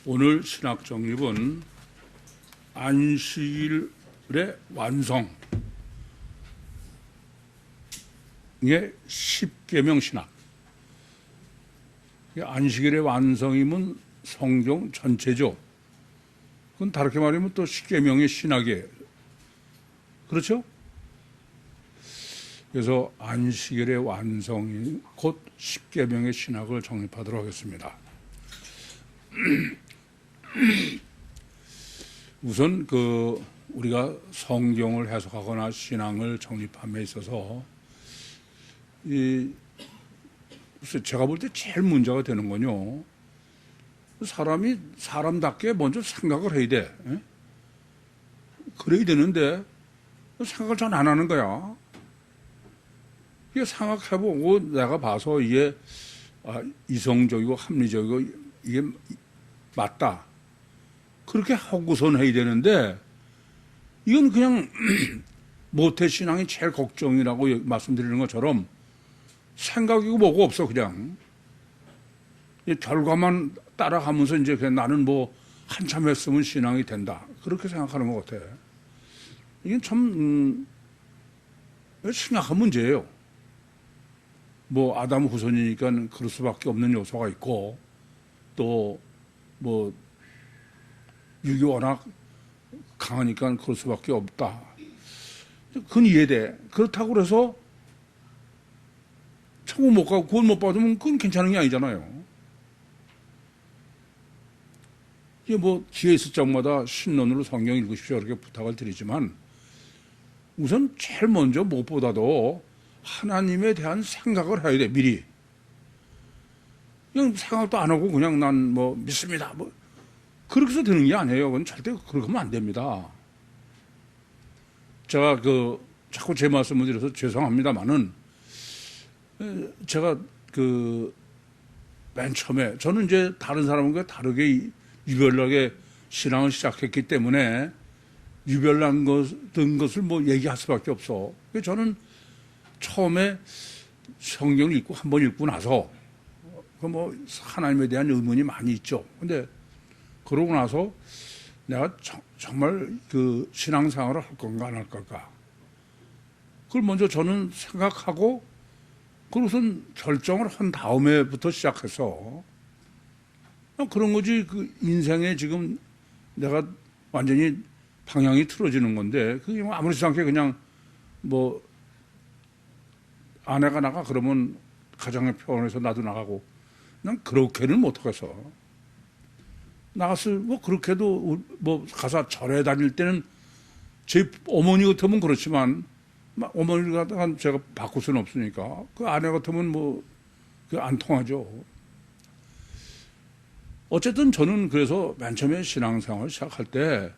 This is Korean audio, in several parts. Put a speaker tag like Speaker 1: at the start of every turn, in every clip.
Speaker 1: 오늘 신학 정립은 안식일의 완성의 십계명 신학. 안식일의 완성이면 성경 전체죠. 그건 다르게 말하면 또 십계명의 신학이에요. 그렇죠? 그래서 안식일의 완성이 곧 십계명의 신학을 정립하도록 하겠습니다. 우선 우리가 성경을 해석하거나 신앙을 정립함에 있어서 제가 볼 때 제일 문제가 되는 건요, 사람이 사람답게 먼저 생각을 해야 돼. 그래야 되는데 생각을 잘 안 하는 거야. 이게 생각해보고 내가 봐서 이게 이성적이고 합리적이고 이게 맞다, 그렇게 하고선 해야 되는데, 이건 그냥 모태신앙이 제일 걱정이라고 말씀드리는 것처럼 생각이고 뭐고 없어. 그냥 결과만 따라가면서 이제 그냥 나는 뭐 한참 했으면 신앙이 된다, 그렇게 생각하는 것 같아. 이게 참 심각한 문제예요. 뭐 아담 후손이니까 그럴 수밖에 없는 요소가 있고, 또 뭐 육이 워낙 강하니까 그럴 수밖에 없다, 그건 이해돼. 그렇다고 그래서 천국 못 가고 구원 못 받으면 그건 괜찮은 게 아니잖아요. 이게 뭐 기회 있을 적마다 신론으로 성경 읽으십시오, 이렇게 부탁을 드리지만, 우선 제일 먼저 무엇보다도 하나님에 대한 생각을 해야 돼. 미리. 그냥 생각도 안 하고 그냥 난 뭐 믿습니다, 뭐 그렇게 해서 되는 게 아니에요. 그건 절대 그렇게 하면 안 됩니다. 제가 자꾸 제 말씀을 드려서 죄송합니다만은, 제가 맨 처음에 저는 이제 다른 사람과 다르게 유별나게 신앙을 시작했기 때문에 유별난 것을 뭐 얘기할 수밖에 없어. 저는 처음에 성경을 한 번 읽고 나서 뭐 하나님에 대한 의문이 많이 있죠. 근데 그러고 나서 내가 정말 신앙생활을 할 건가 안 할 건가, 그걸 먼저 저는 생각하고 그것은 결정을 한 다음에부터 시작해서 그런 거지. 인생에 지금 내가 완전히 방향이 틀어지는 건데, 그게 뭐 아무렇지 않게 그냥 뭐 아내가 나가 그러면 가정의 평온에서 나도 나가고, 난 그렇게는 못하겠어. 나갔을 뭐 그렇게도 뭐 가서 절에 다닐 때는 제 어머니 같으면 그렇지만, 어머니가 제가 바꿀 수는 없으니까, 그 아내 같으면 뭐 안 통하죠. 어쨌든 저는 그래서 맨 처음에 신앙생활을 시작할 때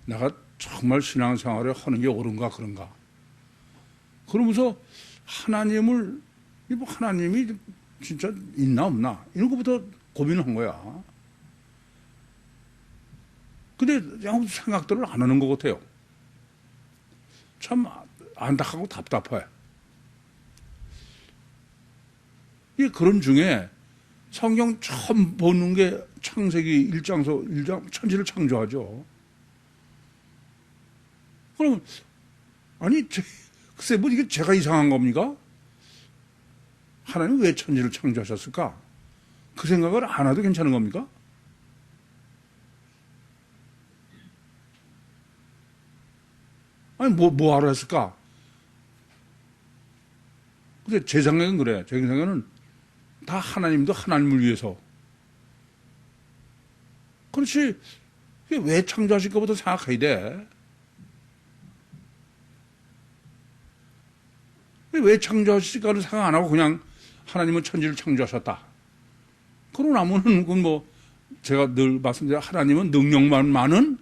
Speaker 1: 내가 정말 신앙생활을 하는 게 옳은가 그런가, 그러면서 하나님이 진짜 있나 없나 이런 것부터 고민을 한 거야. 근데 아무 생각들을 안 하는 것 같아요. 참 안타깝고 답답해. 이 그런 중에 성경 처음 보는 게 창세기 1장 천지를 창조하죠. 그럼 글쎄 뭐 이게 제가 이상한 겁니까? 하나님 왜 천지를 창조하셨을까? 그 생각을 안 해도 괜찮은 겁니까? 아니 뭐 하러 했을까? 근데 제 생각은 그래. 제 생각은 다 하나님도 하나님을 위해서. 그렇지, 왜 창조하실까부터 생각해야 돼. 왜 창조하실까를 생각 안 하고 그냥 하나님은 천지를 창조하셨다, 그러고 나면은 그건 뭐 제가 늘 말씀드린 하나님은 능력만 많은,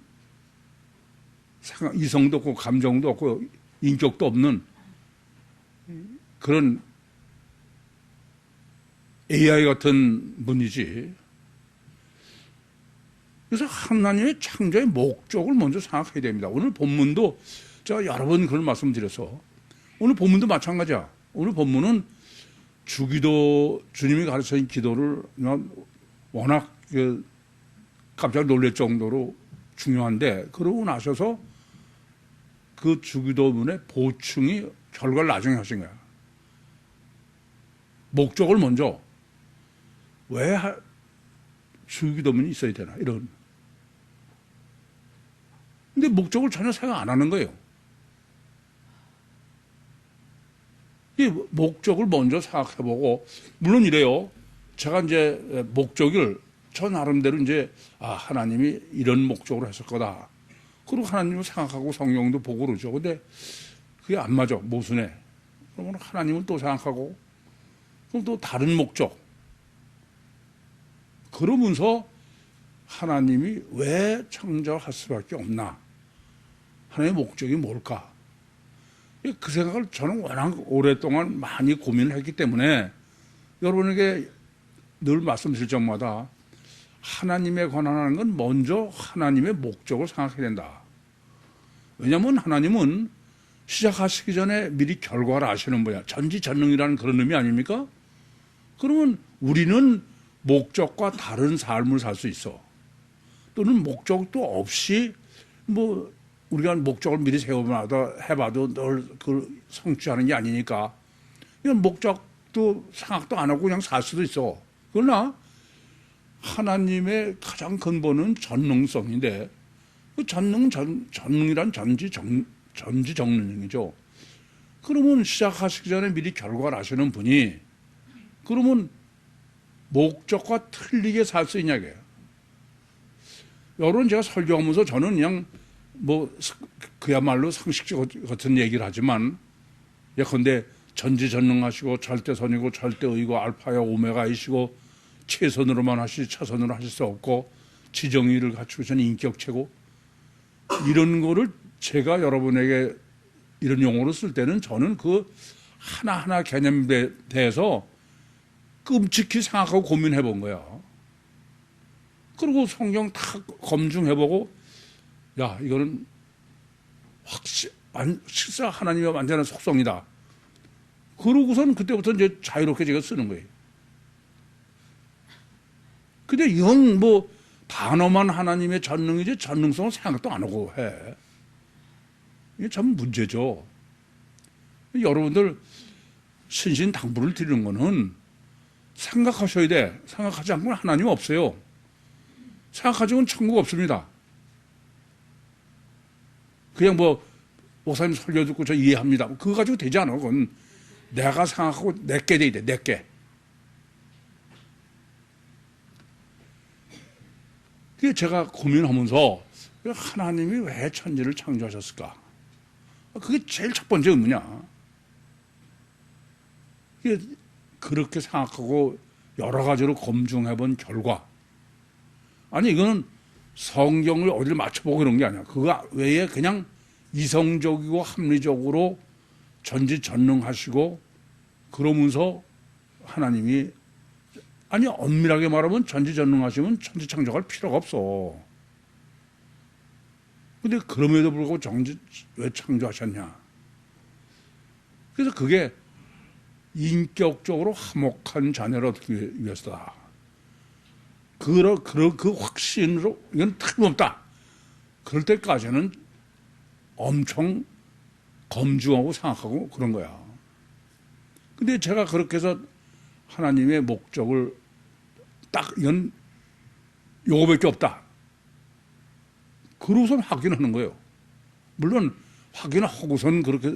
Speaker 1: 이성도 없고 감정도 없고 인격도 없는 그런 AI 같은 분이지. 그래서 하나님의 창조의 목적을 먼저 생각해야 됩니다. 오늘 본문도 제가 여러 번 그런 말씀을 드려서, 오늘 본문도 마찬가지야. 오늘 본문은 주님이 가르쳐준 기도를 워낙 깜짝 놀랄 정도로 중요한데, 그러고 나셔서 그 주기도문의 보충이 결과를 나중에 하신 거야. 목적을 먼저, 왜 주기도문이 있어야 되나, 이런. 근데 목적을 전혀 생각 안 하는 거예요. 이 목적을 먼저 생각해보고, 물론 이래요. 제가 이제 목적을 저 나름대로 이제, 하나님이 이런 목적으로 했을 거다. 그리고 하나님을 생각하고 성경도 보고 그러죠. 근데 그게 안 맞아, 모순해. 그러면 하나님을 또 생각하고, 그럼 또 다른 목적. 그러면서 하나님이 왜 창조할 수밖에 없나? 하나님의 목적이 뭘까? 그 생각을 저는 워낙 오랫동안 많이 고민을 했기 때문에 여러분에게 늘 말씀드릴 적마다 하나님에 관한 건 먼저 하나님의 목적을 생각해야 된다. 왜냐하면 하나님은 시작하시기 전에 미리 결과를 아시는 분이야. 전지전능이라는 그런 의미 아닙니까? 그러면 우리는 목적과 다른 삶을 살 수 있어. 또는 목적도 없이 뭐 우리가 목적을 미리 해봐도 늘 그걸 성취하는 게 아니니까 이건 목적도 생각도 안 하고 그냥 살 수도 있어. 그러나 하나님의 가장 근본은 전능성인데 그 전능이란 전지전능이죠. 그러면 시작하시기 전에 미리 결과를 아시는 분이 그러면 목적과 틀리게 살 수 있냐고요. 여러분 제가 설교하면서 저는 그냥 뭐 그야말로 상식적 같은 얘기를 하지만 예컨대 전지전능하시고 절대선이고 절대의고 알파야 오메가이시고 최선으로만 하시지 차선으로 하실 수 없고 지정의를 갖추신 인격체고 이런 거를 제가 여러분에게 이런 용어로 쓸 때는 저는 그 하나하나 개념에 대해서 끔찍히 생각하고 고민해 본 거야. 그리고 성경 다 검증해보고 야 이거는 실사 하나님의 완전한 속성이다. 그러고선 그때부터 이제 자유롭게 제가 쓰는 거예요. 근데 영 뭐 단어만 하나님의 전능이지 전능성은 생각도 안 하고 해. 이게 참 문제죠. 여러분들 신신당부를 드리는 거는 생각하셔야 돼. 생각하지 않고는 하나님 없어요. 생각하지고는 천국 없습니다. 그냥 뭐 목사님 설교 듣고 저 이해합니다. 그거 가지고 되지 않아. 그건 내가 생각하고 내게 돼야 돼. 내게. 그게 제가 고민하면서 하나님이 왜 천지를 창조하셨을까? 그게 제일 첫 번째 의문이야. 그렇게 생각하고 여러 가지로 검증해 본 결과 아니 이거는 성경을 어디를 맞춰보고 그런 게 아니야. 그거 외에 그냥 이성적이고 합리적으로 전지전능하시고 그러면서 하나님이 아니 엄밀하게 말하면 전지전능하시면 천지창조할 필요가 없어. 근데 그럼에도 불구하고 왜 창조하셨냐. 그래서 그게 인격적으로 화목한 자녀를 얻기 위해서다. 그 확신으로 이건 틀림없다. 그럴 때까지는 엄청 검증하고 생각하고 그런 거야. 근데 제가 그렇게 해서 하나님의 목적을 딱 이건 요거밖에 없다. 그러고선 확인하는 거예요. 물론 확인하고선 그렇게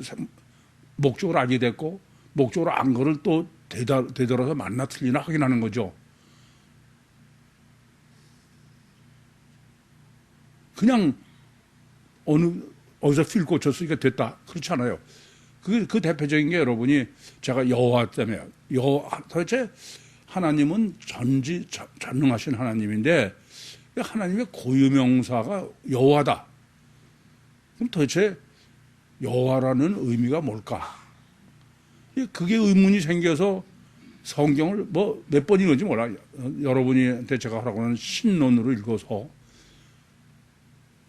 Speaker 1: 목적을 알게 됐고 목적으로 안 거를 또 되돌아서 맞나 틀리나 확인하는 거죠. 그냥 어디서 필 꽂혔으니까 됐다. 그렇지 않아요. 그 대표적인 게 여러분이 제가 여호와 때문에 도대체 하나님은 전능하신 하나님인데 하나님의 고유명사가 여호와다. 그럼 도대체 여호와라는 의미가 뭘까? 그게 의문이 생겨서 성경을 뭐 몇 번 읽은지 몰라. 여러분한테 제가 하라고 하는 신론으로 읽어서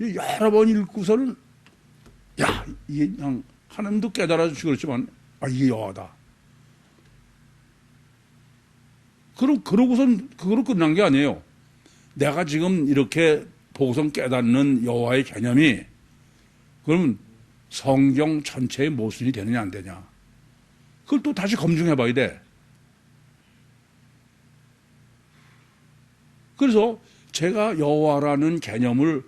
Speaker 1: 여러 번 읽고서는 이게 그냥 하나님도 깨달아주시고 그렇지만 이게 여호와다. 그러고선 그거로 끝난 게 아니에요. 내가 지금 이렇게 보고서 깨닫는 여호와의 개념이 그러면 성경 전체의 모순이 되느냐 안 되냐. 그걸 또 다시 검증해 봐야 돼. 그래서 제가 여호와라는 개념을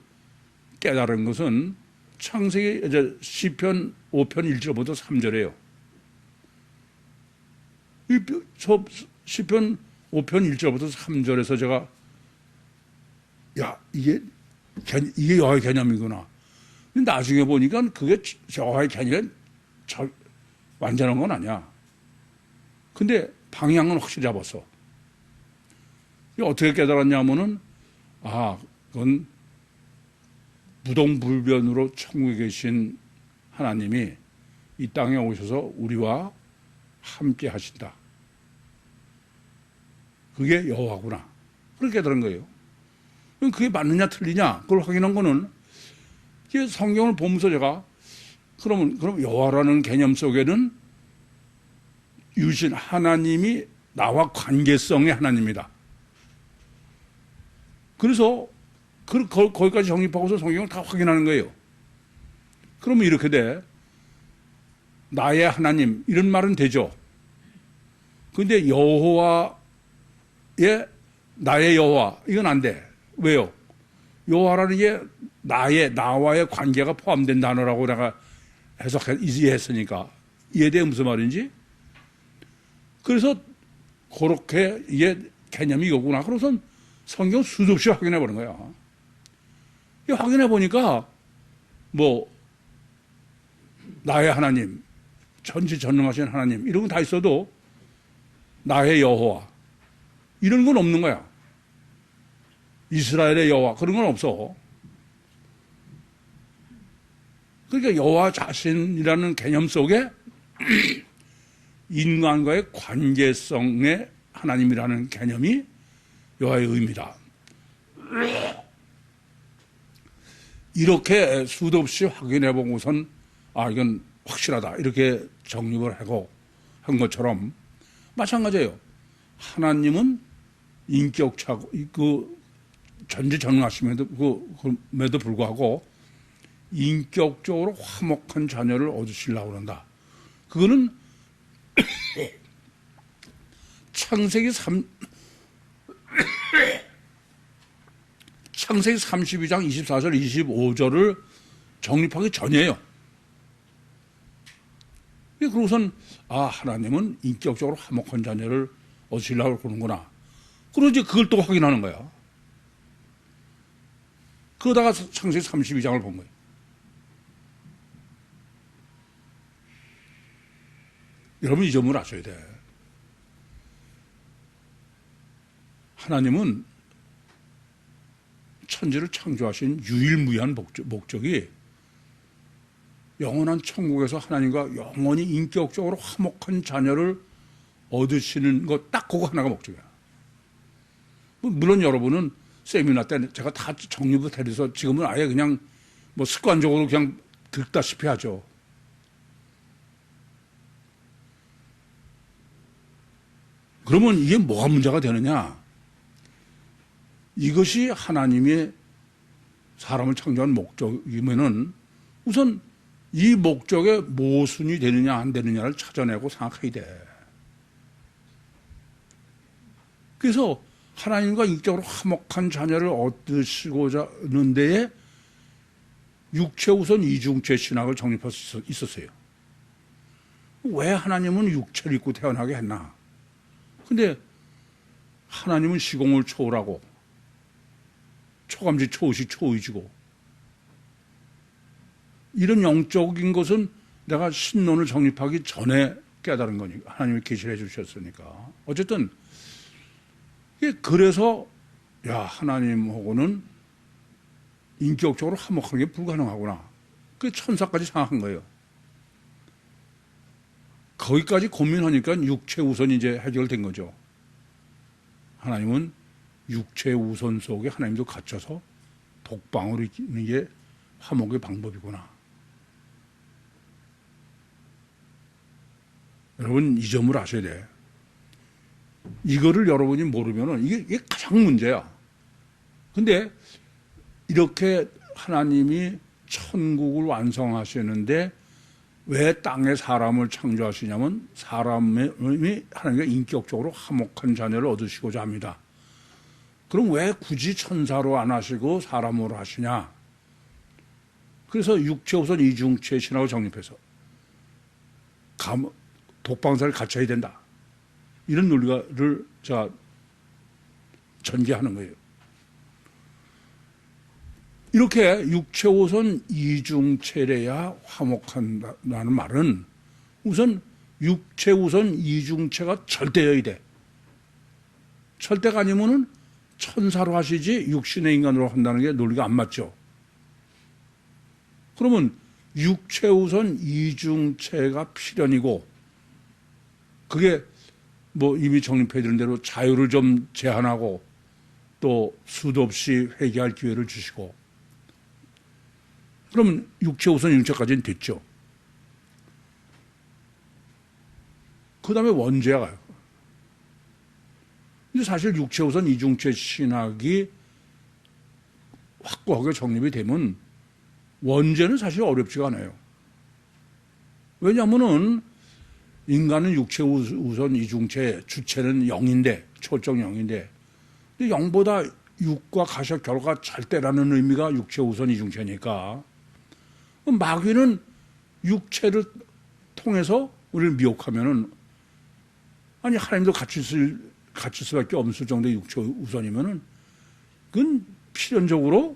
Speaker 1: 깨달은 것은 창세기 이제 시편 5편 1절부터 3절이에요. 시편 5편 1절부터 3절에서 제가 야 이게 여호와의 개념이구나. 근데 나중에 보니까 그게 여호와의 개념이 완전한 건 아니야. 근데 방향은 확실히 잡았어. 어떻게 깨달았냐면은 그건 무동불변으로 천국에 계신 하나님이 이 땅에 오셔서 우리와 함께 하신다. 그게 여호와구나. 그렇게 깨달은 거예요. 그럼 그게 맞느냐 틀리냐 그걸 확인한 거는 성경을 보면서 제가 그럼 여호와라는 개념 속에는 유신 하나님이 나와 관계성의 하나님이다. 그래서 거기까지 정립하고서 성경을 다 확인하는 거예요. 그러면 이렇게 돼. 나의 하나님 이런 말은 되죠. 그런데 여호와의 나의 여호와 이건 안 돼. 왜요? 여호와라는 게 나와의 관계가 포함된 단어라고 내가 이해했으니까 이해돼 무슨 말인지. 그래서 그렇게 이게 개념이 이거구나. 그래서 성경 수도 없이 확인해 보는 거야. 확인해 보니까 나의 하나님, 전지전능하신 하나님 이런 건 다 있어도 나의 여호와 이런 건 없는 거야. 이스라엘의 여호와 그런 건 없어. 그러니까 여호와 자신이라는 개념 속에 인간과의 관계성의 하나님이라는 개념이 여호와의 의미다. 이렇게 수도 없이 확인해 보고선 이건 확실하다 이렇게 정립을 하고 한 것처럼 마찬가지예요. 하나님은 인격차고 전지전능하심에도 불구하고 인격적으로 화목한 자녀를 얻으시려고 한다. 그거는 창세기 32장 24절 25절을 정립하기 전이에요. 그러고선 하나님은 인격적으로 화목한 자녀를 얻으시려고 그러는구나. 그러고 이제 그걸 또 확인하는 거야. 그러다가 창세기 32장을 본 거예요. 여러분 이 점을 아셔야 돼. 하나님은 천지를 창조하신 유일무이한 목적이 영원한 천국에서 하나님과 영원히 인격적으로 화목한 자녀를 얻으시는 것 딱 그거 하나가 목적이야. 물론 여러분은 세미나 때 제가 다 정립을 해서 지금은 아예 그냥 습관적으로 그냥 듣다시피 하죠. 그러면 이게 뭐가 문제가 되느냐? 이것이 하나님의 사람을 창조한 목적이면은 우선 이 목적에 모순이 되느냐 안 되느냐를 찾아내고 생각해야 돼. 그래서 하나님과 인격적으로 화목한 자녀를 얻으시고자 하는 데에 육체 우선 이중체 신학을 정립할 수 있었어요. 왜 하나님은 육체를 입고 태어나게 했나? 근데 하나님은 시공을 초월하고 초감지 초시 초의지고 이런 영적인 것은 내가 신론을 정립하기 전에 깨달은 거니까 하나님이 계시를 해주셨으니까 어쨌든 그래서 하나님하고는 인격적으로 화목한 게 불가능하구나. 그 천사까지 생각한 거예요. 거기까지 고민하니까 육체 우선이 이제 해결된 거죠. 하나님은 육체 우선 속에 하나님도 갇혀서 독방으로 있는 게 화목의 방법이구나. 여러분 이 점을 아셔야 돼. 이거를 여러분이 모르면은 이게 가장 문제야. 근데 이렇게 하나님이 천국을 완성하시는데 왜 땅에 사람을 창조하시냐면 사람이 하나님과 인격적으로 화목한 자녀를 얻으시고자 합니다. 그럼 왜 굳이 천사로 안 하시고 사람으로 하시냐? 그래서 육체우선 이중체 신학을 정립해서 독방사를 갖춰야 된다. 이런 논리를 전개하는 거예요. 이렇게 육체우선 이중체래야 화목한다는 말은 우선 육체우선 이중체가 절대여야 돼. 절대가 아니면은 천사로 하시지 육신의 인간으로 한다는 게 논리가 안 맞죠. 그러면 육체우선 이중체가 필연이고 그게 뭐 이미 정립해 드린 대로 자유를 좀 제한하고 또 수도 없이 회개할 기회를 주시고 그러면 육체우선 이중체까지는 됐죠. 그 다음에 원죄가 가요. 근데 사실 육체우선 이중체 신학이 확고하게 정립이 되면 원죄는 사실 어렵지가 않아요. 왜냐하면은 인간은 육체우선 이중체, 주체는 영인데, 초적 영인데, 근데 영보다 육과 가셔 결과 절대라는 의미가 육체우선 이중체니까 마귀는 육체를 통해서 우리를 미혹하면은 아니 하나님도 같이 갖출 수밖에 없을 정도의 육체 우선이면은 그건 필연적으로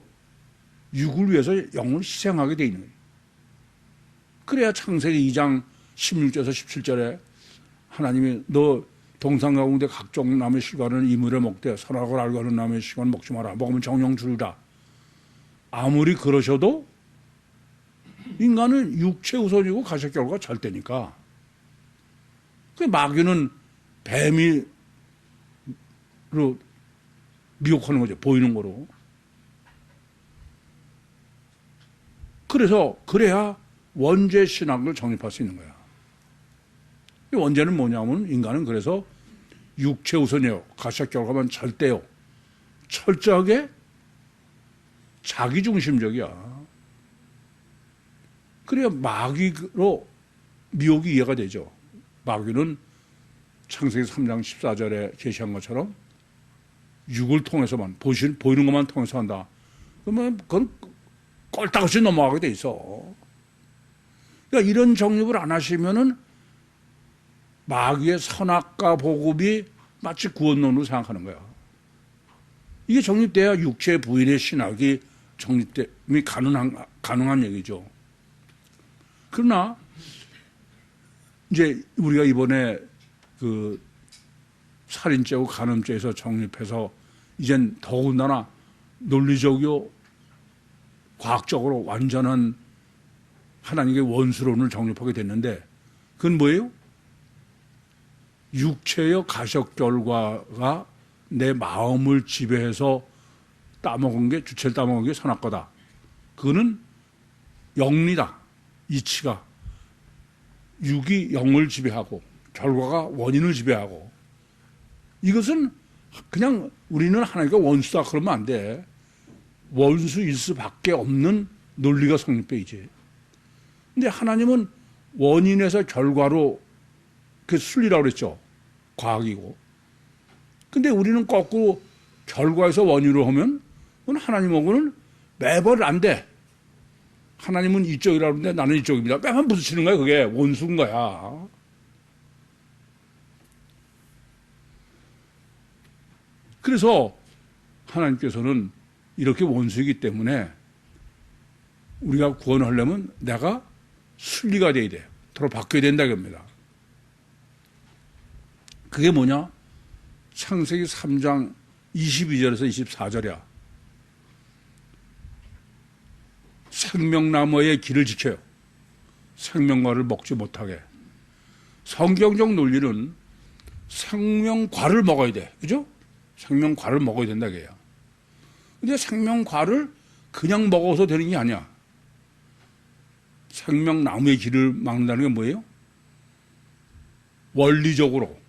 Speaker 1: 육을 위해서 영을 희생하게 돼 있는 거예요. 그래야 창세기 2장 16절에서 17절에 하나님이 너 동산 가운데 각종 나무의 실과는 이물에 먹되 선악을 알고 하는 나무의 실과는 먹지 마라. 먹으면 정령 죽으리라. 아무리 그러셔도 인간은 육체 우선이고 가식 결과가 절대니까. 그 마귀는 뱀이로 미혹하는 거죠. 보이는 거로. 그래야 원죄 신학을 정립할 수 있는 거야. 원죄는 뭐냐면 인간은 그래서 육체 우선이요. 가식 결과만 절대요. 철저하게 자기중심적이야. 그래야 마귀로 미혹이 이해가 되죠. 마귀는 창세기 3장 14절에 제시한 것처럼 육을 통해서만 보이는 것만 통해서 한다. 그러면 그건 꼴딱없이 넘어가게 돼 있어. 그러니까 이런 정립을 안 하시면은 마귀의 선악과 보급이 마치 구원론으로 생각하는 거야. 이게 정립돼야 육체 부인의 신학이 정립됨이 가능한 얘기죠. 그러나 이제 우리가 이번에 그 살인죄고 간음죄에서 정립해서 이젠 더군다나 논리적이요 과학적으로 완전한 하나님의 원수론을 정립하게 됐는데 그건 뭐예요? 육체의 가식 결과가 내 마음을 지배해서 주체를 따먹은 게 선악과다. 그거는 영리다. 이치가 육이 영을 지배하고 결과가 원인을 지배하고 이것은 그냥 우리는 하나님과 원수다 그러면 안 돼. 원수일 수밖에 없는 논리가 성립돼야지. 근데 하나님은 원인에서 결과로 그 순리라고 그랬죠. 과학이고. 근데 우리는 거꾸로 결과에서 원인으로 하면 하나님하고는 매번 안 돼. 하나님은 이쪽이라고 하는데 나는 이쪽입니다. 매번 부딪히는 거야. 그게 원수인 거야. 그래서 하나님께서는 이렇게 원수이기 때문에 우리가 구원하려면 내가 순리가 돼야 돼. 서로 바뀌어야 된다 겁니다. 그게 뭐냐? 창세기 3장 22절에서 24절이야. 생명나무의 길을 지켜요. 생명과를 먹지 못하게. 성경적 논리는 생명과를 먹어야 돼. 그죠? 생명과를 먹어야 된다 그래요. 근데 생명과를 그냥 먹어서 되는 게 아니야. 생명나무의 길을 막는다는 게 뭐예요? 원리적으로.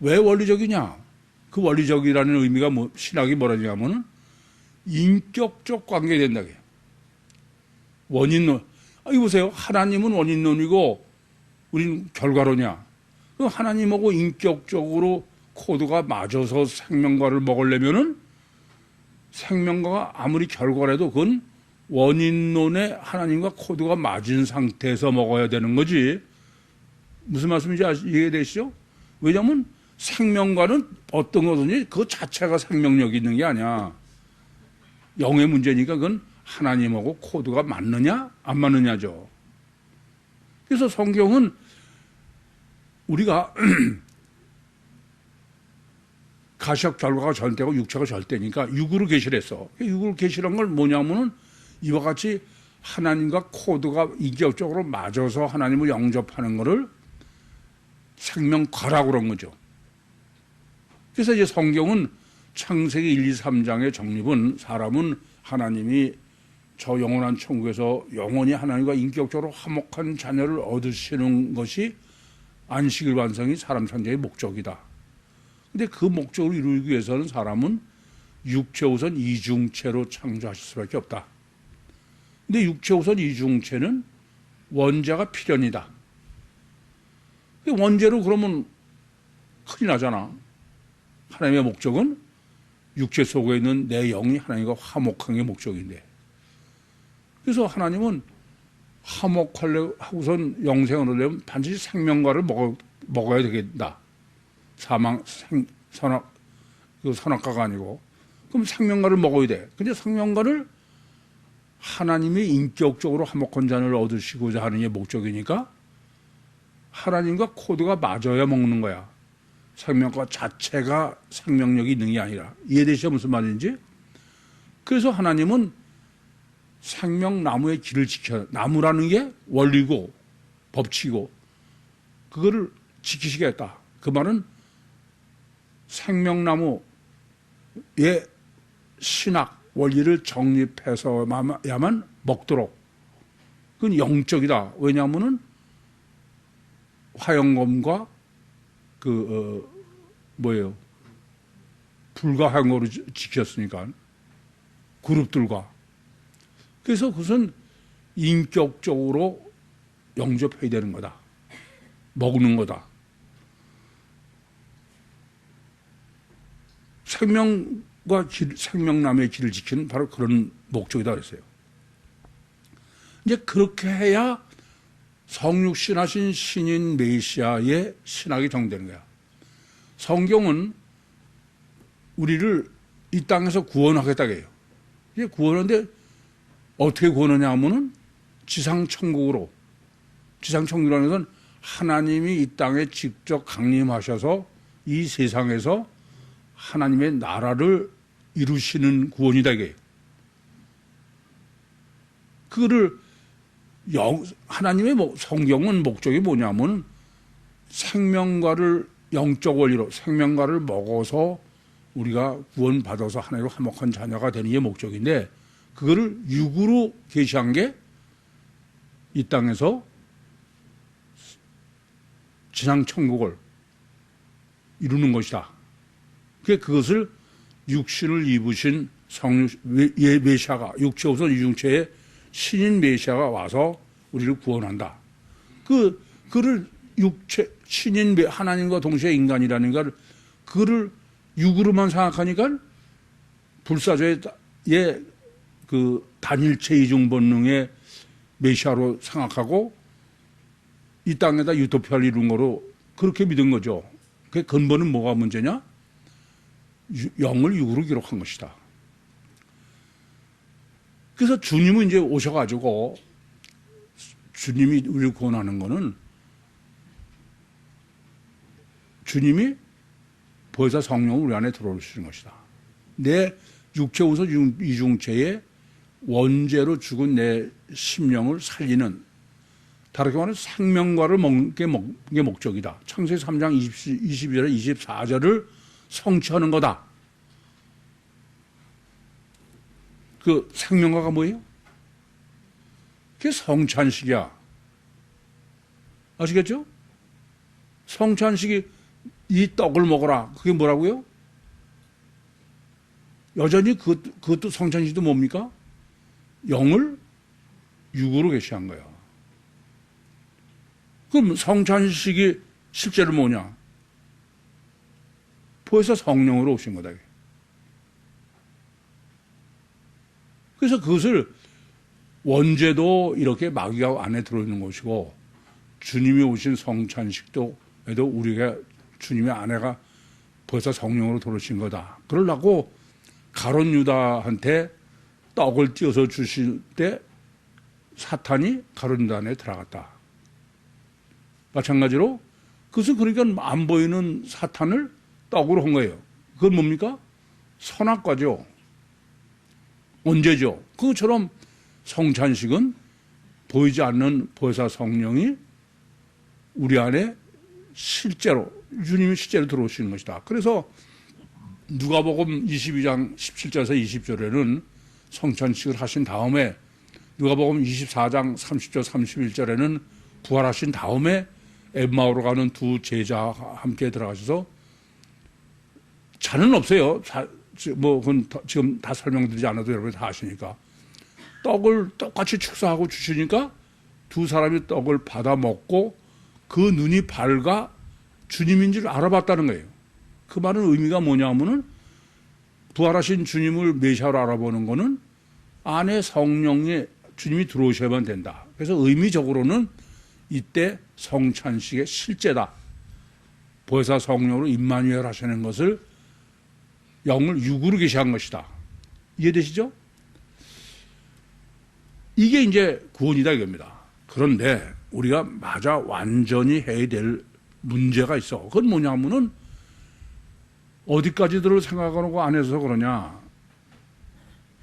Speaker 1: 왜 원리적이냐? 그 원리적이라는 의미가 신학이 뭐라냐면은 인격적 관계가 된다고요. 원인론. 이거 보세요. 하나님은 원인론이고 우리는 결과론이야. 하나님하고 인격적으로 코드가 맞아서 생명과를 먹으려면은 생명과가 아무리 결과라도 그건 원인론에 하나님과 코드가 맞은 상태에서 먹어야 되는 거지. 무슨 말씀인지 이해되시죠? 왜냐하면 생명과는 어떤 거든지 그 자체가 생명력이 있는 게 아니야. 영의 문제니까 그건 하나님하고 코드가 맞느냐 안 맞느냐죠. 그래서 성경은 우리가 가시적 결과가 절대고 육체가 절대니까 육으로 계시를 했어. 육으로 계시란 걸 뭐냐면은 이와 같이 하나님과 코드가 인격적으로 맞아서 하나님을 영접하는 것을 생명과라고 그런 거죠. 그래서 이제 성경은 창세기 1, 2, 3장의 정립은 사람은 하나님이 저 영원한 천국에서 영원히 하나님과 인격적으로 화목한 자녀를 얻으시는 것이 안식일 완성이 사람 창조의 목적이다. 근데 그 목적을 이루기 위해서는 사람은 육체 우선 이중체로 창조하실 수밖에 없다. 근데 육체 우선 이중체는 원자가 필연이다. 원죄로 그러면 큰일 나잖아. 하나님의 목적은 육체 속에 있는 내 영이 하나님과 화목한 게 목적인데. 그래서 하나님은 화목하고선 영생을 얻으려면 반드시 생명과를 먹어야 되겠다. 선악과가 아니고. 그럼 생명과를 먹어야 돼. 근데 생명과를 하나님이 인격적으로 화목한 자를 얻으시고자 하는 게 목적이니까 하나님과 코드가 맞아야 먹는 거야. 생명과 자체가 생명력이 있는 게 아니라. 이해되시죠? 무슨 말인지? 그래서 하나님은 생명나무의 길을 지켜, 나무라는 게 원리고 법칙이고 그거를 지키시겠다. 그 말은 생명나무의 신학, 원리를 정립해서야만 먹도록. 그건 영적이다. 왜냐하면은 화영검과 불가항으로 지켰으니까. 그룹들과. 그래서 그것은 인격적으로 영접해야 되는 거다. 먹는 거다. 생명나무의 길을 지키는 바로 그런 목적이다 그랬어요. 이제 그렇게 해야 성육신하신 신인 메시아의 신학이 정되는 거야. 성경은 우리를 이 땅에서 구원하겠다고 해요. 이제 구원하는데 어떻게 구원하냐 하면은 지상천국으로. 지상천국이라는 것은 하나님이 이 땅에 직접 강림하셔서 이 세상에서 하나님의 나라를 이루시는 구원이다 이게. 그거를 하나님의 성경은 목적이 뭐냐면 생명과를 영적 원리로 생명과를 먹어서 우리가 구원받아서 하나님과 화목한 자녀가 되는 게 목적인데 그거를 육으로 계시한 게 이 땅에서 지상천국을 이루는 것이다. 그것을 육신을 입으신 메시아가 육체우선 이중체의 신인 메시아가 와서 우리를 구원한다. 그를 신인 하나님과 동시에 인간이라는 걸 그를 육으로만 생각하니까 불사조의 단일체 이중 본능의 메시아로 생각하고 이 땅에다 유토피아를 이룬 거로 그렇게 믿은 거죠. 그 근본은 뭐가 문제냐? 영을 육으로 기록한 것이다. 그래서 주님은 이제 오셔가지고 주님이 우리를 구원하는 거는 주님이 보혜사 성령을 우리 안에 들어오시는 것이다. 내 육체 우선 이중체의 원죄로 죽은 내 심령을 살리는 다르게 말하면 생명과를 먹는 게 목적이다. 창세기 3장 22절 24절을 성취하는 거다. 그 생명과가 뭐예요? 그게 성찬식이야. 아시겠죠? 성찬식이 이 떡을 먹어라. 그게 뭐라고요? 여전히 그것도 성찬식도 뭡니까? 영을 육으로 계시한 거야. 그럼 성찬식이 실제로 뭐냐? 보혜사 성령으로 오신 거다. 그래서 그것을 원죄도 이렇게 마귀가 안에 들어있는 것이고 주님이 오신 성찬식도 우리가 주님의 아내가 보혜사 성령으로 들어오신 거다. 그러려고 가룟 유다한테 떡을 띄어서 주실 때 사탄이 가룟 유다 안에 들어갔다. 마찬가지로 그것은 그러니까 안 보이는 사탄을 떡으로 한 거예요. 그건 뭡니까? 선악과죠. 언제죠? 그것처럼 성찬식은 보이지 않는 보혜사 성령이 우리 안에 실제로 주님이 실제로 들어오시는 것이다. 그래서 누가복음 22장 17절에서 20절에는 성찬식을 하신 다음에 누가복음 24장 30절 31절에는 부활하신 다음에 엠마오로 가는 두 제자와 함께 들어가셔서 잔은 없어요. 그건 지금 다 설명드리지 않아도 여러분이 다 아시니까. 떡을 똑같이 축사하고 주시니까 두 사람이 떡을 받아 먹고 그 눈이 밝아 주님인 줄 알아봤다는 거예요. 그 말은 의미가 뭐냐면은 부활하신 주님을 메시아로 알아보는 거는 안에 성령의 주님이 들어오셔야만 된다. 그래서 의미적으로는 이때 성찬식의 실제다. 보혜사 성령으로 임마누엘 하시는 것을 영을 육으로 계시한 것이다. 이해되시죠? 이게 이제 구원이다 이겁니다. 그런데 우리가 맞아 완전히 해야 될 문제가 있어. 그건 뭐냐면은 어디까지들을 생각하고 안 해서 그러냐.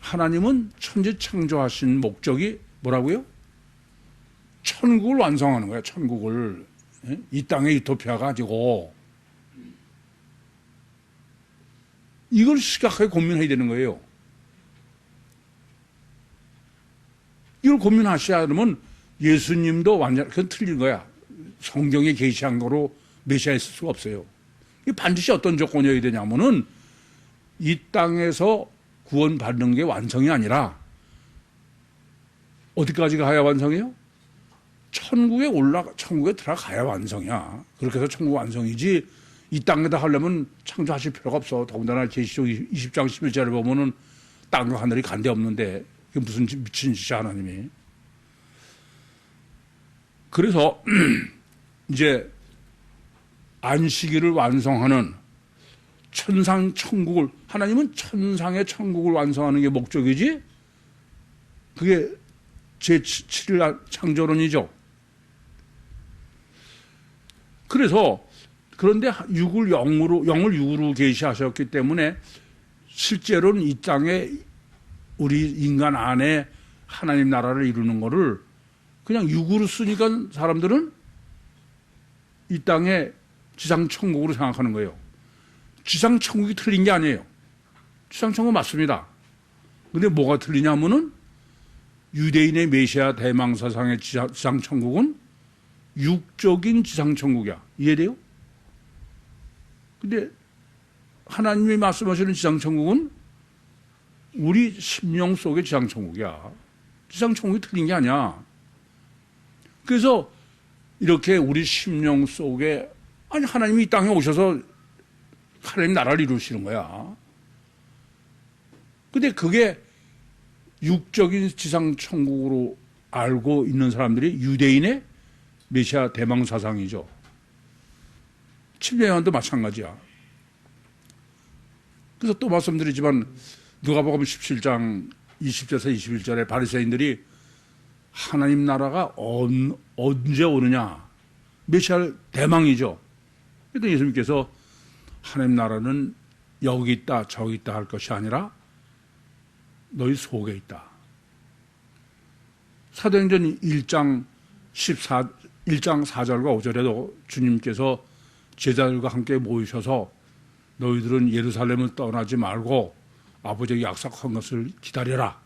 Speaker 1: 하나님은 천지 창조하신 목적이 뭐라고요? 천국을 완성하는 거야. 천국을. 이 땅의 유토피아 가지고 이걸 심각하게 고민해야 되는 거예요. 이걸 고민하셔야 하면 예수님도 완전 그건 틀린 거야. 성경에 계시한 거로 메시아 있을 수가 없어요. 이 반드시 어떤 조건이어야 되냐면은 이 땅에서 구원받는 게 완성이 아니라 어디까지 가야 완성이에요? 천국에 들어가야 완성이야. 그렇게 해서 천국 완성이지 이 땅에다 하려면 창조하실 필요가 없어. 더군다나 계시록 20장 11절을 보면은 땅과 하늘이 간데 없는데 그게 무슨 미친 짓이야 하나님이. 그래서 이제 안식일을 완성하는 천상 천국을 하나님은 천상의 천국을 완성하는 게 목적이지 그게 제7일 창조론이죠. 그래서 그런데 영을 육으로 계시하셨기 때문에 실제로는 이 땅에 우리 인간 안에 하나님 나라를 이루는 거를 그냥 육으로 쓰니까 사람들은 이 땅에 지상천국으로 생각하는 거예요. 지상천국이 틀린 게 아니에요. 지상천국 맞습니다. 근데 뭐가 틀리냐면은 유대인의 메시아 대망사상의 지상천국은 육적인 지상천국이야. 이해돼요? 근데 하나님이 말씀하시는 지상천국은 우리 심령 속의 지상천국이야. 지상천국이 틀린 게 아니야. 그래서 이렇게 우리 심령 속에 아니 하나님이 이 땅에 오셔서 하나님 나라를 이루시는 거야. 근데 그게 육적인 지상천국으로 알고 있는 사람들이 유대인의 메시아 대망사상이죠. 침례요한도 마찬가지야. 그래서 또 말씀드리지만 누가복음 17장 20절에서 21절에 바리새인들이 하나님 나라가 언제 오느냐. 메시아 대망이죠. 그래서 예수님께서 하나님 나라는 여기 있다 저기 있다 할 것이 아니라 너희 속에 있다. 사도행전 1장 4절과 5절에도 주님께서 제자들과 함께 모이셔서 너희들은 예루살렘을 떠나지 말고 아버지에게 약속한 것을 기다려라.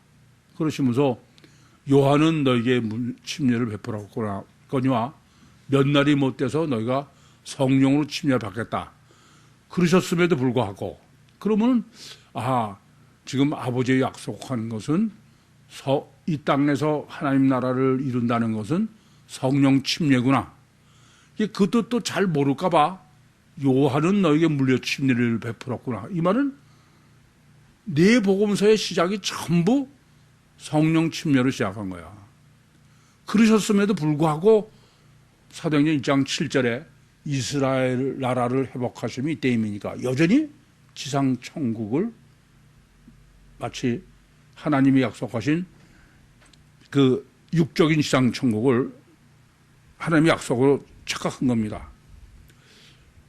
Speaker 1: 그러시면서 요한은 너희에게 침례를 베풀었거니와 몇 날이 못 돼서 너희가 성령으로 침례를 받겠다. 그러셨음에도 불구하고 그러면 지금 아버지의 약속한 것은 이 땅에서 하나님 나라를 이룬다는 것은 성령 침례구나. 그것도 또 잘 모를까봐 요한은 너에게 물려 침례를 베풀었구나. 이 말은 네 복음서의 시작이 전부 성령 침례로 시작한 거야. 그러셨음에도 불구하고 사도행전 1장 7절에 이스라엘 나라를 회복하심이 이때임이니까 여전히 지상 천국을 마치 하나님이 약속하신 그 육적인 지상 천국을 하나님의 약속으로 착각한 겁니다.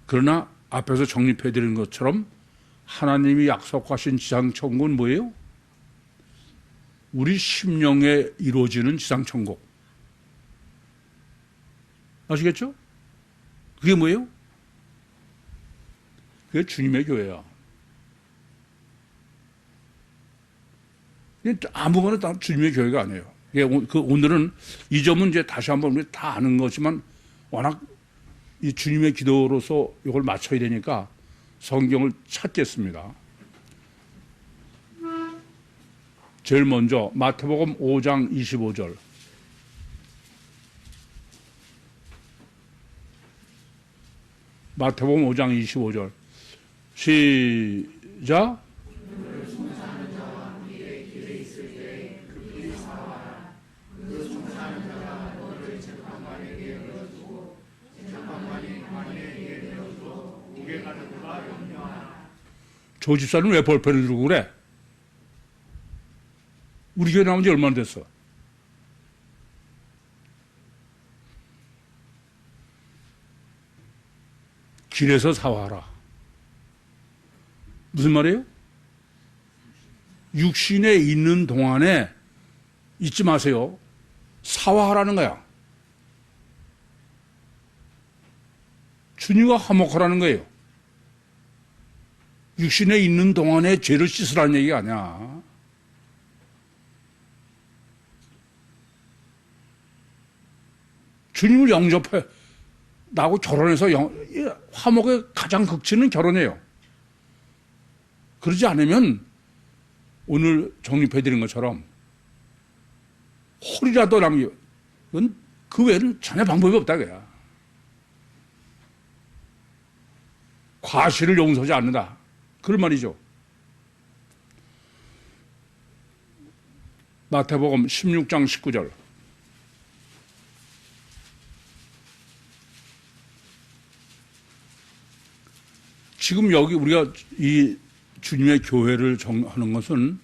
Speaker 1: 그러나 앞에서 정립해 드린 것처럼 하나님이 약속하신 지상 천국은 뭐예요? 우리 심령에 이루어지는 지상 천국. 아시겠죠? 그게 뭐예요? 그게 주님의 교회야. 아무거나 다 주님의 교회가 아니에요. 오늘은 이 점은 이제 다시 한번 우리 다 아는 거지만 워낙 이 주님의 기도로서 이걸 맞춰야 되니까 성경을 찾겠습니다. 제일 먼저 마태복음 5장 25절. 마태복음 5장 25절. 시작. 저 집사는 왜 볼펜을 들고 그래? 우리 교회 나온 지 얼마나 됐어? 길에서 사와라. 무슨 말이에요? 육신에 있는 동안에 잊지 마세요. 사와하라는 거야. 주님과 화목하라는 거예요. 육신에 있는 동안에 죄를 씻으라는 얘기가 아니야. 주님을 영접해. 나하고 결혼해서 화목의 가장 극치는 결혼이에요. 그러지 않으면 오늘 정립해드린 것처럼 홀이라도 남겨. 그건 그 외에는 전혀 방법이 없다 그야. 과실을 용서하지 않는다. 그런 말이죠. 마태복음 16장 19절. 지금 여기 우리가 이 주님의 교회를 하는 것은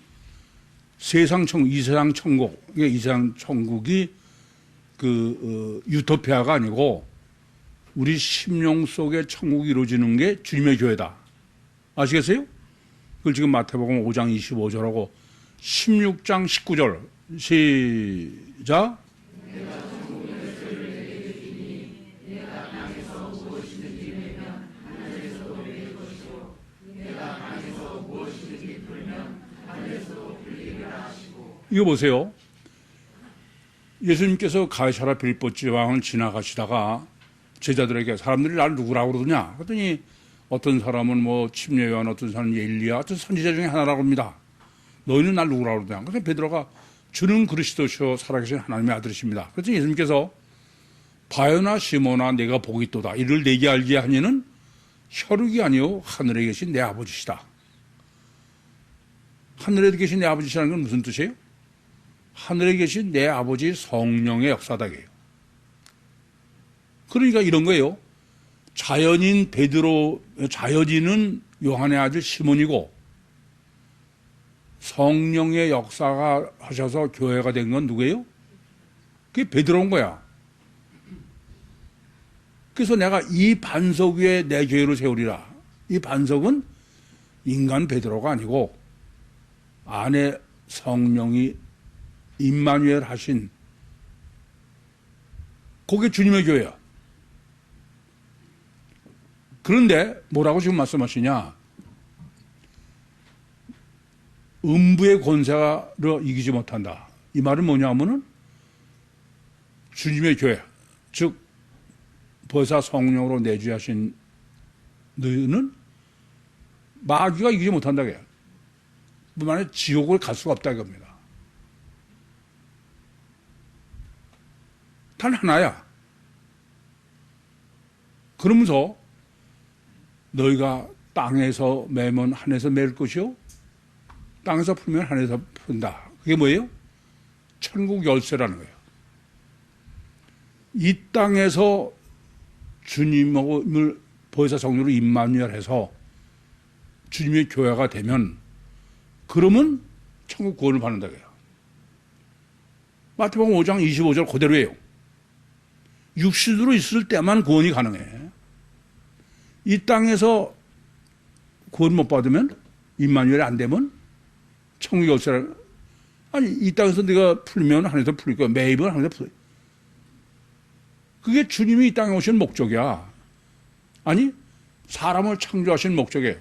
Speaker 1: 세상 천국, 이 세상 천국, 이 세상 천국이 유토피아가 아니고 우리 심령 속에 천국이 이루어지는 게 주님의 교회다. 아시겠어요? 그걸 지금 마태복음 5장 25절하고 16장 19절 시작. 이거 보세요. 예수님께서 가이사랴 빌립보 지방을 지나가시다가 제자들에게 사람들이 나를 누구라고 그러느냐? 그랬더니 어떤 사람은 뭐 침례 요한, 어떤 사람은 엘리야, 어떤 선지자 중에 하나라고 합니다. 너희는 날 누구라고 그러냐? 그래서 베드로가 주는 그리스도시요 살아계신 하나님의 아들이십니다. 그래서 예수님께서 바요나 시모나 내가 복이 있도다. 이를 내게 알게 하니는 혈육이 아니요 하늘에 계신 내 아버지시다. 하늘에 계신 내 아버지시라는 건 무슨 뜻이에요? 하늘에 계신 내 아버지 성령의 역사다게요. 그러니까 이런 거예요. 자연인 자연인은 요한의 아들 시몬이고 성령의 역사가 하셔서 교회가 된 건 누구예요? 그게 베드로인 거야. 그래서 내가 이 반석 위에 내 교회를 세우리라. 이 반석은 인간 베드로가 아니고 안에 성령이 임마누엘 하신 그게 주님의 교회야. 그런데 뭐라고 지금 말씀하시냐? 음부의 권세를 이기지 못한다. 이 말은 뭐냐면은 주님의 교회, 즉 보혜사 성령으로 내주하신 너희는 마귀가 이기지 못한다. 뿐만 지옥을 갈 수가 없다 이겁니다. 단 하나야. 그러면서 너희가 땅에서 매면 하늘에서 맬 것이요 땅에서 풀면 하늘에서 푼다. 그게 뭐예요? 천국 열쇠라는 거예요. 이 땅에서 주님을 보혜사 성령으로 임마누엘해서 주님의 교회가 되면 그러면 천국 구원을 받는다 그래요. 마태복음 5장 25절 그대로예요. 육신으로 있을 때만 구원이 가능해. 이 땅에서 구원 못 받으면 임마누엘이 안 되면 천국 열쇠를 아니 이 땅에서 네가 풀면 하늘에서 풀릴 거야. 매입은 하늘에서 풀릴 거야. 그게 주님이 이 땅에 오신 목적이야. 아니 사람을 창조하신 목적이에요.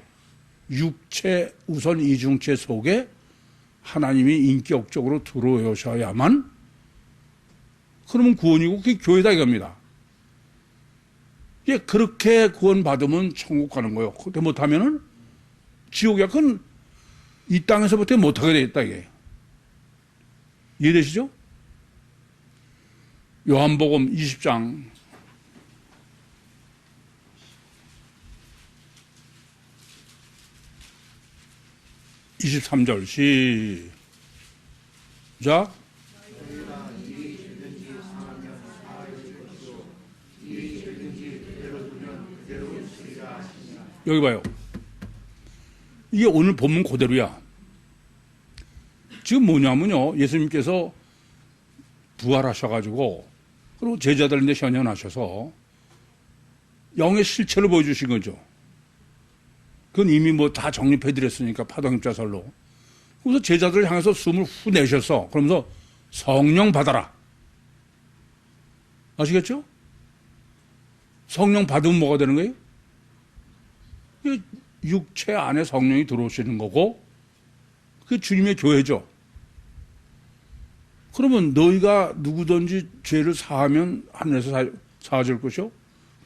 Speaker 1: 육체 우선 이중체 속에 하나님이 인격적으로 들어오셔야만 그러면 구원이고 그게 교회다 이겁니다. 예, 그렇게 구원받으면 천국 가는 거예요. 그렇게 못하면은 지옥이야. 그건 이 땅에서부터 못하게 되겠다 이게. 이해되시죠? 요한복음 20장 23절 시작. 여기 봐요. 이게 오늘 본문 그대로야. 지금 뭐냐면요. 예수님께서 부활하셔가지고 그리고 제자들인데 현현하셔서 영의 실체를 보여주신 거죠. 그건 이미 뭐 다 정립해드렸으니까 파동입자설로. 그래서 제자들을 향해서 숨을 후 내셔서 그러면서 성령 받아라. 아시겠죠? 성령 받으면 뭐가 되는 거예요? 육체 안에 성령이 들어오시는 거고 그게 주님의 교회죠. 그러면 너희가 누구든지 죄를 사하면 하늘에서 사하줄 것이요.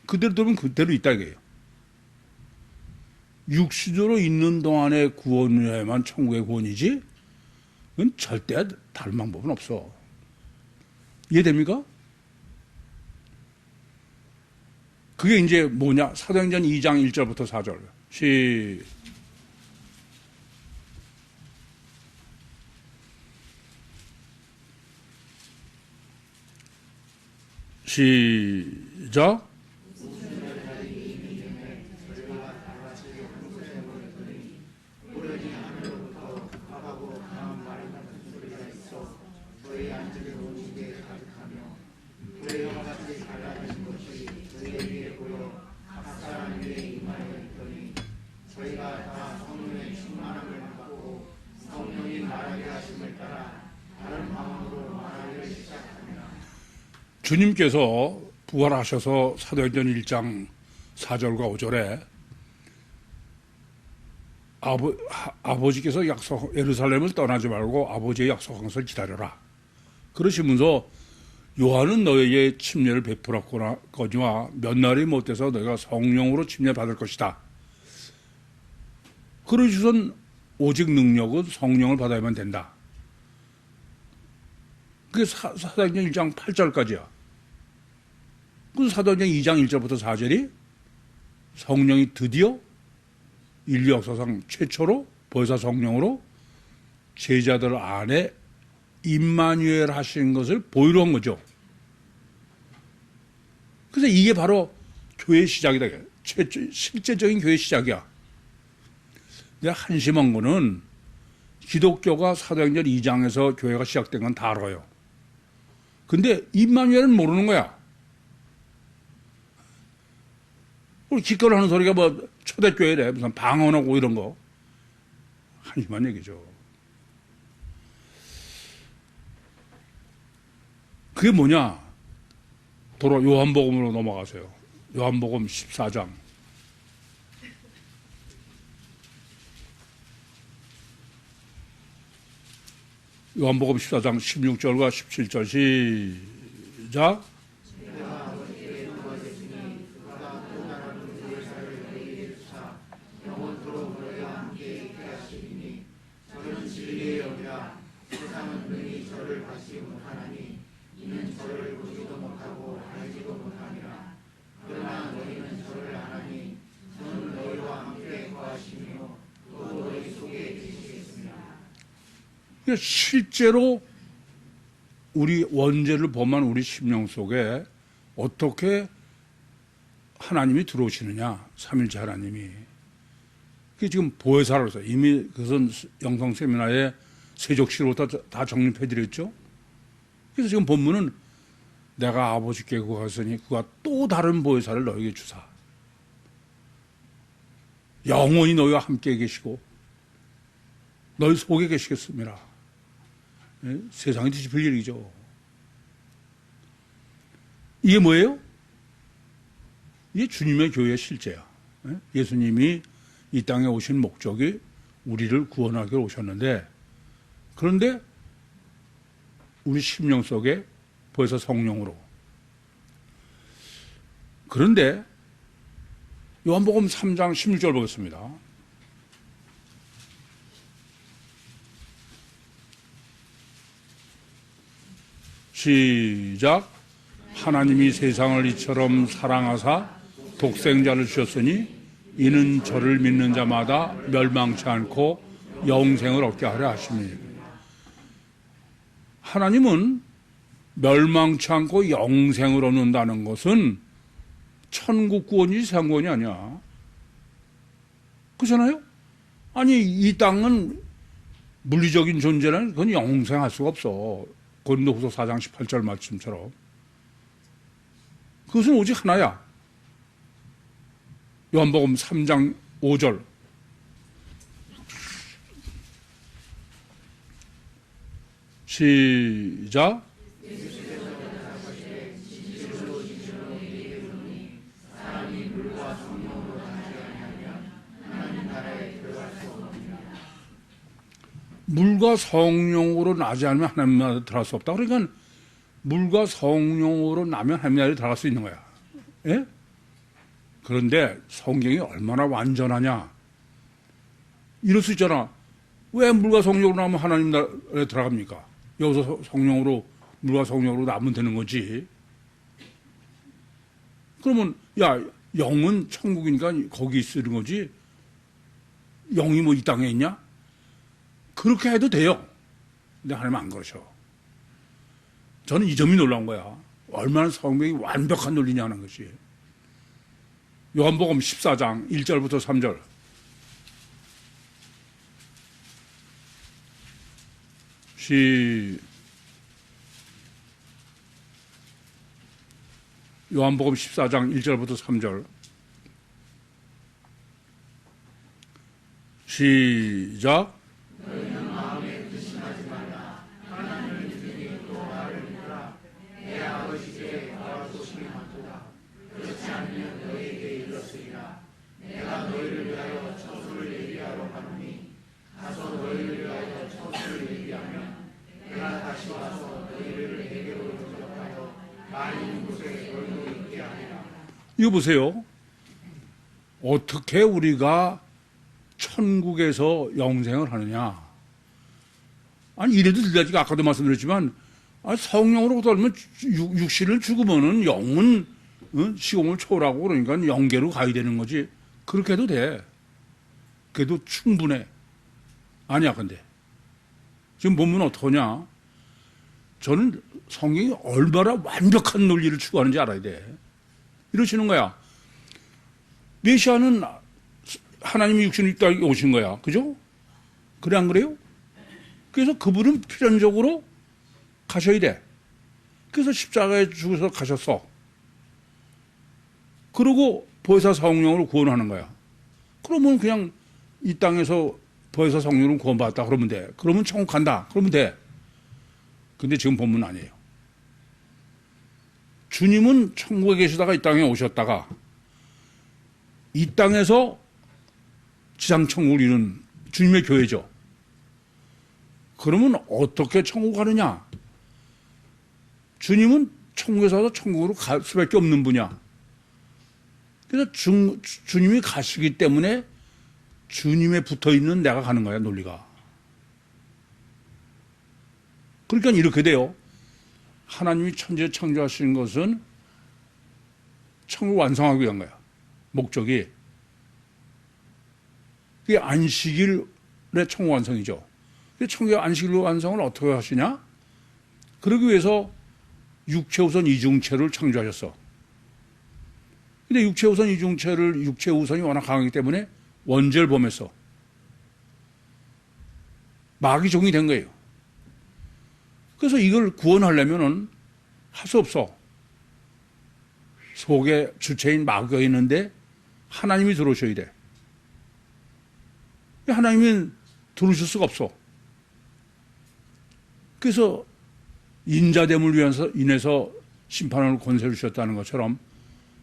Speaker 1: 그대로 되면 그대로 있다 이게요. 육신으로 있는 동안의 구원에만 천국의 구원이지 그건 절대 다른 방법은 없어. 이해됩니까? 그게 이제 뭐냐? 사도행전 2장 1절부터 4절 시작. 주님께서 부활하셔서 사도행전 1장 4절과 5절에 아버지께서 예루살렘을 떠나지 말고 아버지의 약속한 것을 기다려라. 그러시면서 요한은 너에게 침례를 베풀었거니와 몇 날이 못돼서 너희가 성령으로 침례 받을 것이다. 그러시선 오직 능력은 성령을 받아야만 된다. 그게 사도행전 1장 8절까지야. 그 사도행전 2장 1절부터 4절이 성령이 드디어 인류 역사상 최초로 보혜사 성령으로 제자들 안에 임마누엘 하신 것을 보이러 온 거죠. 그래서 이게 바로 교회의 시작이다. 실제적인 교회의 시작이야. 내가 한심한 거는 기독교가 사도행전 2장에서 교회가 시작된 건 다 알아요. 근데 임마누엘은 모르는 거야. 우리 기껏 하는 소리가 뭐 초대교회래. 무슨 방언하고 이런 거. 한심한 얘기죠. 그게 뭐냐? 도로 요한복음으로 넘어가세요. 요한복음 14장. 요한복음 14장 16절과 17절 시작. 실제로 우리 원죄를 범한 우리 심령 속에 어떻게 하나님이 들어오시느냐, 삼일째 하나님이. 그게 지금 보혜사라고 해서 이미 그것은 영성 세미나에 세족시로부터 다 정립해드렸죠. 그래서 지금 본문은 내가 아버지께 구하였으니 그가 또 다른 보혜사를 너에게 주사 영원히 너희와 함께 계시고 너희 속에 계시겠습니다. 세상이 뒤집힐 일이죠. 이게 뭐예요? 이게 주님의 교회의 실제야. 예수님이 이 땅에 오신 목적이 우리를 구원하기로 오셨는데, 그런데 우리 심령 속에 보혜사 성령으로. 그런데 요한복음 3장 16절 보겠습니다. 시작. 하나님이 세상을 이처럼 사랑하사 독생자를 주셨으니 이는 저를 믿는 자마다 멸망치 않고 영생을 얻게 하려 하심이니. 하나님은 멸망치 않고 영생을 얻는다는 것은 천국 구원이지 세상 구원이 아니야. 그렇잖아요? 아니 이 땅은 물리적인 존재는 그건 영생할 수가 없어. 고린도후서 4장 18절 말씀처럼. 그것은 오직 하나야. 요한복음 3장 5절. 시작. 물과 성령으로 나지 않으면 하나님 나라에 들어갈 수 없다. 그러니까 물과 성령으로 나면 하나님 나라에 들어갈 수 있는 거야. 예? 그런데 성경이 얼마나 완전하냐. 이럴 수 있잖아. 왜 물과 성령으로 나면 하나님 나라에 들어갑니까? 여기서 성령으로, 물과 성령으로 나면 되는 거지. 그러면 야, 영은 천국이니까 거기 있는 거지. 영이 뭐 이 땅에 있냐? 그렇게 해도 돼요. 근데 하나님은 안 그러셔. 저는 이 점이 놀라운 거야. 얼마나 성경이 완벽한 논리냐는 것이. 요한복음 14장 1절부터 3절. 요한복음 14장 1절부터 3절. 시작. 이거 보세요. 어떻게 우리가 천국에서 영생을 하느냐. 아니, 이래도 들려지가 아까도 말씀드렸지만, 성령으로 떨면 육신을 죽으면은 영은 시공을 초월하고 그러니까 영계로 가야 되는 거지. 그렇게 해도 돼. 그래도 충분해. 아니야, 근데. 지금 보면 어떡하냐. 저는 성경이 얼마나 완벽한 논리를 추구하는지 알아야 돼. 이러시는 거야. 메시아는 하나님이 육신을 입다 오신 거야. 그죠? 그래, 안 그래요? 그래서 그분은 필연적으로 가셔야 돼. 그래서 십자가에 죽어서 가셨어. 그러고 보혜사 성령으로 구원하는 거야. 그러면 그냥 이 땅에서 보혜사 성령으로 구원받았다 그러면 돼. 그러면 천국 간다 그러면 돼. 근데 지금 본문 아니에요. 주님은 천국에 계시다가 이 땅에 오셨다가 이 땅에서 지상천국을 이룬 주님의 교회죠. 그러면 어떻게 천국 가느냐? 주님은 천국에서 와서 천국으로 갈 수밖에 없는 분이야. 그래서 주님이 가시기 때문에 주님에 붙어 있는 내가 가는 거야, 논리가. 그러니까 이렇게 돼요. 하나님이 천지를 창조하신 것은 천국을 완성하기 위한 거야. 목적이. 그게 안식일의 천국 완성이죠. 천국의 안식일 완성을 어떻게 하시냐? 그러기 위해서 육체우선 이중체를 창조하셨어. 근데 육체우선 이중체를, 육체우선이 워낙 강하기 때문에 원죄를 범했어. 마귀 종이 된 거예요. 그래서 이걸 구원하려면은 할 수 없어. 속에 주체인 마귀가 있는데 하나님이 들어오셔야 돼. 하나님은 들어오실 수가 없어. 그래서 인자됨을 위해서 인해서 심판을 권세를 주셨다는 것처럼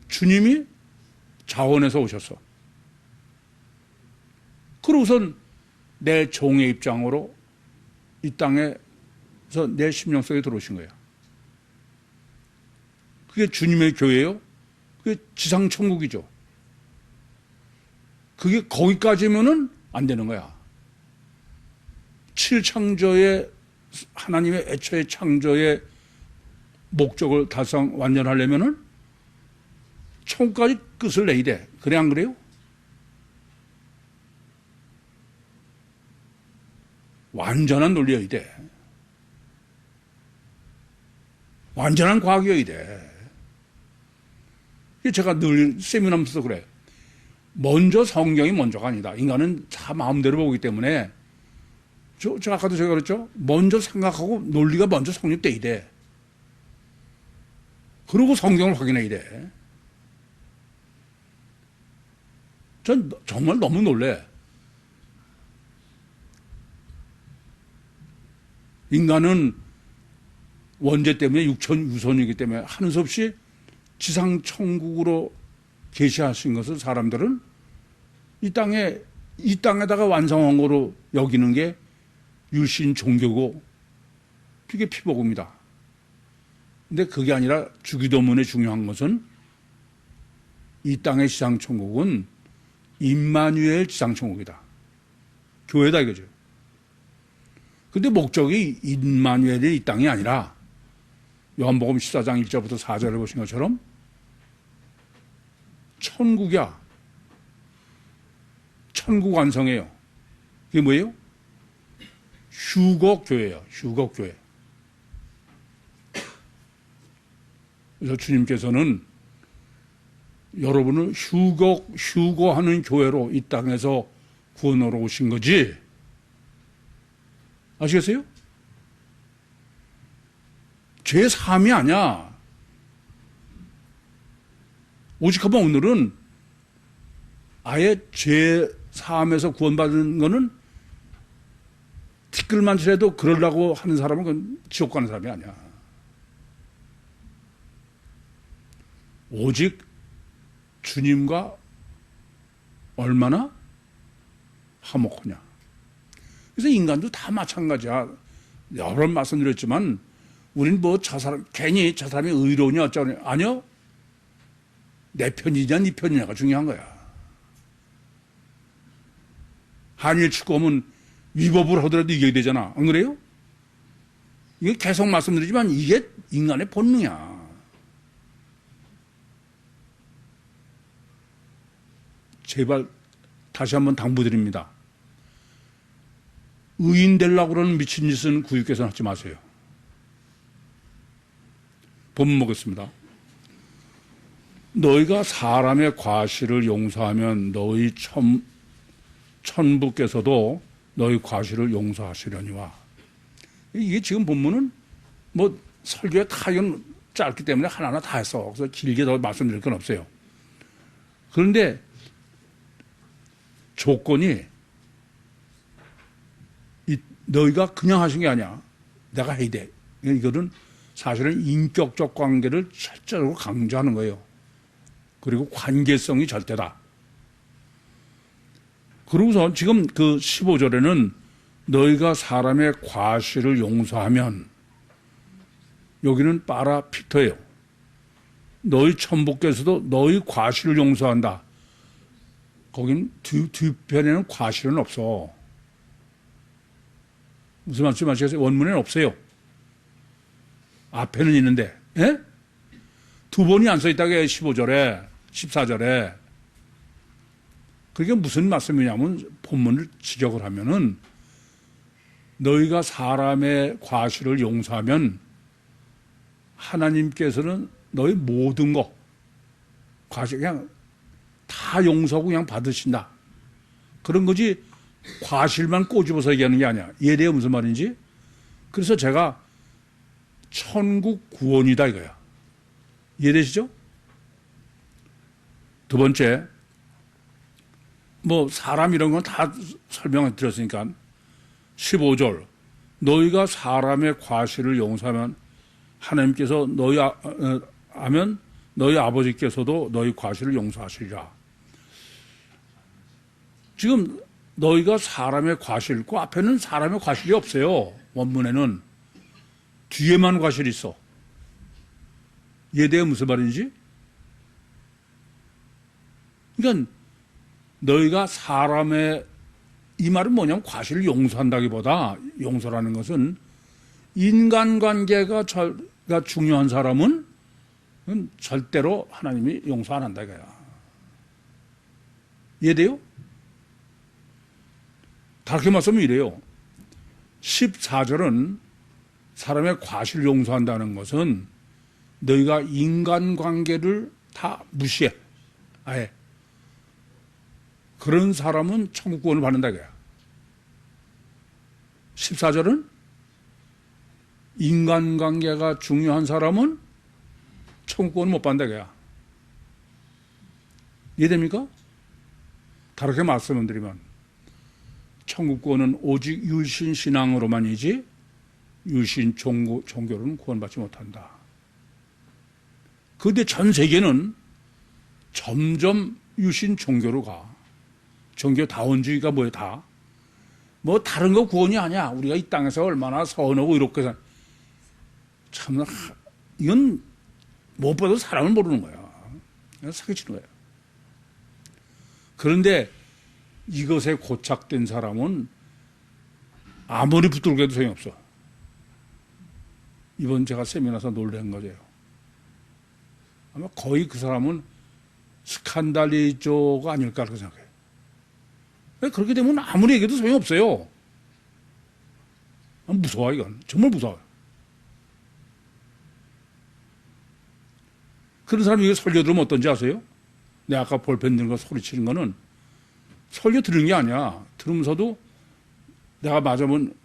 Speaker 1: 주님이 자원해서 오셨어. 그러고선 내 종의 입장으로 이 땅에서 내 심령 속에 들어오신 거야. 그게 주님의 교회예요. 그게 지상천국이죠. 그게 거기까지면은 안 되는 거야. 7창조의 하나님의 애초의 창조의 목적을 달성 완전하려면은 천국까지 끝을 내야 돼. 그래 안 그래요? 완전한 논리여야 돼. 완전한 과학이어야 돼. 제가 늘 세미나하면서 그래. 먼저 성경이 먼저가 아니다. 인간은 다 마음대로 보기 때문에 저 아까도 제가 그랬죠. 먼저 생각하고 논리가 먼저 성립돼야 돼. 그리고 성경을 확인해야 돼. 전 정말 너무 놀래. 인간은 원죄 때문에 육천 유선이기 때문에 하는 수 없이 지상 천국으로 계시하신 것을 사람들은 이 땅에다가 완성한 거로 여기는 게 율신 종교고 그게 피복음이다. 근데 그게 아니라 주기도문에 중요한 것은 이 땅의 지상 천국은 임마누엘 지상 천국이다. 교회다 이거죠. 근데 목적이 임마누엘이 이 땅이 아니라 요한복음 14장 1절부터 4절을 보신 것처럼 천국이야. 천국 완성이에요. 그게 뭐예요? 휴거교회예요. 휴거교회. 그래서 주님께서는 여러분을 휴거하는 교회로 이 땅에서 구원하러 오신 거지. 아시겠어요? 죄 사함이 아니야. 오직 한번 오늘은 아예 죄 사함에서 구원받은 거는 티끌만 치래도 그러려고 하는 사람은 그건 지옥 가는 사람이 아니야. 오직 주님과 얼마나 화목하냐. 그래서 인간도 다 마찬가지야. 여러 번 말씀드렸지만 우린 뭐 저 사람 괜히 저 사람이 의로우냐 어쩌냐. 아니요. 내 편이냐 네 편이냐가 중요한 거야. 한일 축구하면 위법을 하더라도 이겨야 되잖아. 안 그래요? 이게 계속 말씀드리지만 이게 인간의 본능이야. 제발 다시 한번 당부드립니다. 의인 되려고 그러는 미친 짓은 구유께서는 하지 마세요. 본문 보겠습니다. 너희가 사람의 과실을 용서하면 너희 천부께서도 너희 과실을 용서하시려니와. 이게 지금 본문은 뭐 설교에 다 이건 짧기 때문에 하나하나 다 했어. 그래서 길게 더 말씀드릴 건 없어요. 그런데 조건이 너희가 그냥 하신 게 아니야. 내가 해야 돼. 이거는 사실은 인격적 관계를 철저하게 강조하는 거예요. 그리고 관계성이 절대다. 그러고서 지금 그 15절에는 너희가 사람의 과실을 용서하면 여기는 파라피터예요. 너희 천부께서도 너희 과실을 용서한다. 거긴 뒤편에는 과실은 없어. 무슨 말씀 아시겠어요? 원문에는 없어요. 앞에는 있는데, 예? 두 번이 안 써 있다게 15절에, 14절에. 그게 무슨 말씀이냐면 본문을 지적을 하면은 너희가 사람의 과실을 용서하면 하나님께서는 너희 모든 거, 과실 그냥 다 용서하고 그냥 받으신다. 그런 거지 과실만 꼬집어서 얘기하는 게 아니야. 이해돼요? 무슨 말인지? 그래서 제가 천국 구원이다 이거야. 이해되시죠? 두 번째, 뭐 사람 이런 건 다 설명을 드렸으니까 15절 너희가 사람의 과실을 용서하면 하나님께서 하면 너희 아버지께서도 너희 과실을 용서하시리라. 지금 너희가 사람의 과실, 그 앞에는 사람의 과실이 없어요. 원문에는 뒤에만 과실이 있어. 이해돼요? 무슨 말인지? 그러니까 너희가 사람의, 이 말은 뭐냐면 과실을 용서한다기보다 용서라는 것은 인간관계가 중요한 사람은 절대로 하나님이 용서 안 한다 이거야. 이해돼요? 다르게 말하면 이래요. 14절은 사람의 과실을 용서한다는 것은 너희가 인간관계를 다 무시해. 아예. 그런 사람은 천국구원을 받는다 이거야. 14절은 인간관계가 중요한 사람은 천국구원을 못 받는다 이거야. 이해됩니까? 다르게 말씀을 드리면 천국구원은 오직 유신신앙으로만이지 유신 종교로는 구원받지 못한다. 그런데 전 세계는 점점 유신 종교로 가. 종교다원주의가 뭐야 다. 뭐 다른 거 구원이 아니야. 우리가 이 땅에서 얼마나 서운하고 이렇게 참 이건 무엇보다도 사람을 모르는 거야. 사기치는 거야. 그런데 이것에 고착된 사람은 아무리 붙들고 해도 소용없어. 이번 제가 세미나에서 놀란 거죠. 아마 거의 그 사람은 스칸달리조가 아닐까 그렇게 생각해요. 그렇게 되면 아무리 얘기해도 소용없어요. 무서워 이건. 정말 무서워요. 그런 사람이 이거 설교 들으면 어떤지 아세요? 내가 아까 볼펜 들고 소리치는 거는 설교 들은 게 아니야. 들으면서도 내가 맞으면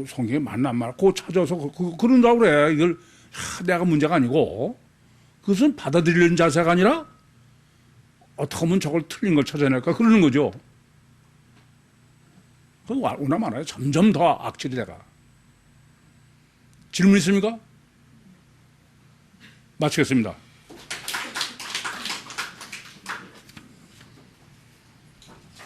Speaker 1: 성경에 맞나 안 맞나 그거 찾아서 그런다고 그래. 이걸 내가 문제가 아니고 그것은 받아들이는 자세가 아니라 어떻게 하면 저걸 틀린 걸 찾아낼까 그러는 거죠. 그건 오나 말아요. 점점 더 악질이 돼가. 질문 있습니까? 마치겠습니다.